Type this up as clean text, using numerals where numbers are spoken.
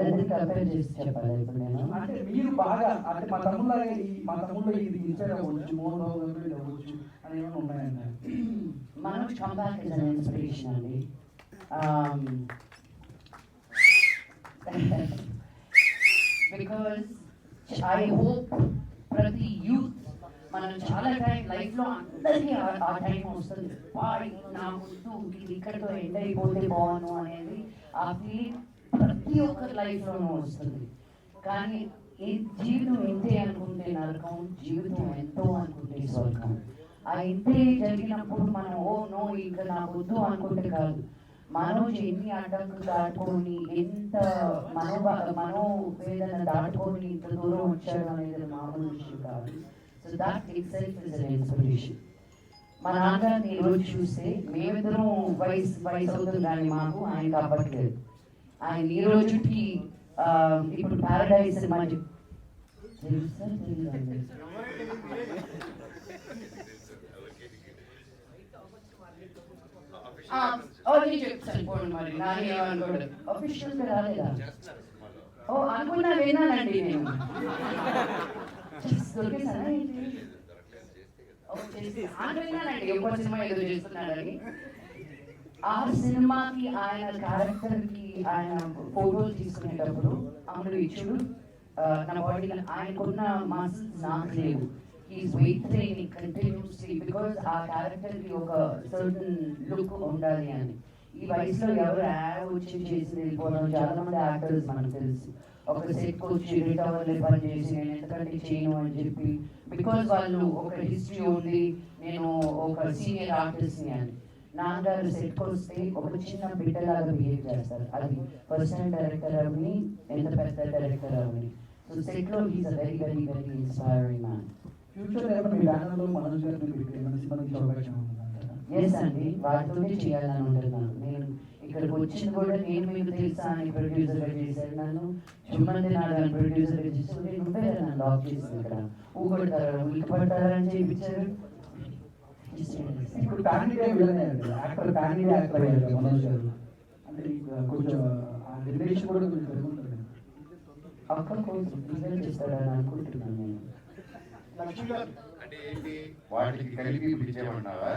వాళ్ళని కంపేర్ చేసి చెప్పాలి ఇప్పుడు నేను. అంటే మీరు బాగా అంటే మా తమ్ముళ్ళు ఇది ఇన్స్పైర్ అవ్వచ్చు, మోహన్ బాబు గారు అవ్వచ్చు అని ఏమైనా ఉన్నాయండి? Manoj comeback is an inspiration అండి. బికాస్ ఐ హోప్ ప్రతి యూత్ మనం చాలా టైం లైఫ్లో అందరికీ ఆ టైం వస్తుంది, నాకు ఇది ఇక్కడితో ఎండ్ అయిపోతే బాగును అనేది ఆ ఫీలింగ్ ప్రతి ఒక్కరి లైఫ్లోనూ వస్తుంది. కానీ ఈ జీవితం ఇంతే అనుకుంటే నరకం, జీవితం ఎంతో అనుకుంటే స్వర్గం. ఆ ఇంతే జరిగినప్పుడు మనం ఓ నో ఇంకా నాకు వద్దు అనుకుంటే కాదు, మనోజ్ ఎన్ని అడ్డంకులు దాటుకొని ఎంత మనోవేదన దాటుకొని ఇంత దూరం వచ్చాడు అనేది మామూలు విషయం కాదు. So that itself is an inspiration. మా నాన్నగారిని ఈరోజు చూస్తే మేమిద్దరం వయసు అవుతుంది కానీ మాకు ఆయన అవ్వట్లేదు. ఆయన ఈ రోజుకి ఇప్పుడు ప్యారడైజ్ సినిమా చెప్తాను మరి నాకేమనుకోడు అఫీషియల్ గా రాలేదా? ఓ అనుకున్నా విన్నానండి నేను. విన్నానండి ఇంకో సినిమా ఏదో చేస్తున్నాడని. ఆ సినిమాకి ఆయన క్యారెక్టర్ కి ఆయన ఫోటోలు తీసుకునేటప్పుడు అమలు ఇచ్చుడు నా బాడీలో ఆయనకున్న మసిల్స్ నాకు లేవు. He's weight training continuously because ఆ క్యారెక్టర్ కి ఒక సర్టన్ లుక్ ఉండాలి అని. ఈ వయసులో ఎవరు వచ్చి చేసి వెళ్ళిపోవడం, చాలా మంది యాక్టర్స్ మనకు తెలుసు ఒక సెట్ వచ్చి రిటర్న్ పని చేసి నేను ఎంతకంటే చేయను అని చెప్పి, బికాస్ వాళ్ళు ఒక హిస్టరీ ఉంది, నేను ఒక సీనియర్ ఆర్టిస్ట్ని అని. నాన్నగారు సెట్కి వస్తే ఒక చిన్న బిడ్డలాగా బిహేవ్ చేస్తారు. అది ఫస్ట్ టైం డైరెక్టర్ అవని, ఎంత పెద్ద డైరెక్టర్ అవని. సో సెట్లో he's a very very very inspiring man. Yes అండి, వాటితోనే చేయాలని ఉంటున్నాను. నేను ఇక్కడికి వచ్చింది కూడా నేను మీకు తెలుసా అని ప్రొడ్యూసర్గా చేశాను, నన్ను చుమ్మంది నాడు ప్రొడ్యూసర్గా చేసి నువ్వే నన్ను లాక్ చేసింది. ఇక్కడ ఊగొడతారా ఉలికి పడతారా అని చేయించారు. ఇప్పుడు ఫ్యామిలీ యాక్టర్ ఫ్యామిలీ యాక్టర్ అయ్యారు మనోజ్ గారు, అంటే కొంచెం రిలేషన్ కూడా కొంచెం పెరుగుతుంది. అక్కడ కొంచెం రిజల్ట్ చేస్తాడని అనుకుంటున్నాను నేను. వాటికి కలిపి పిలిచేమన్నావా?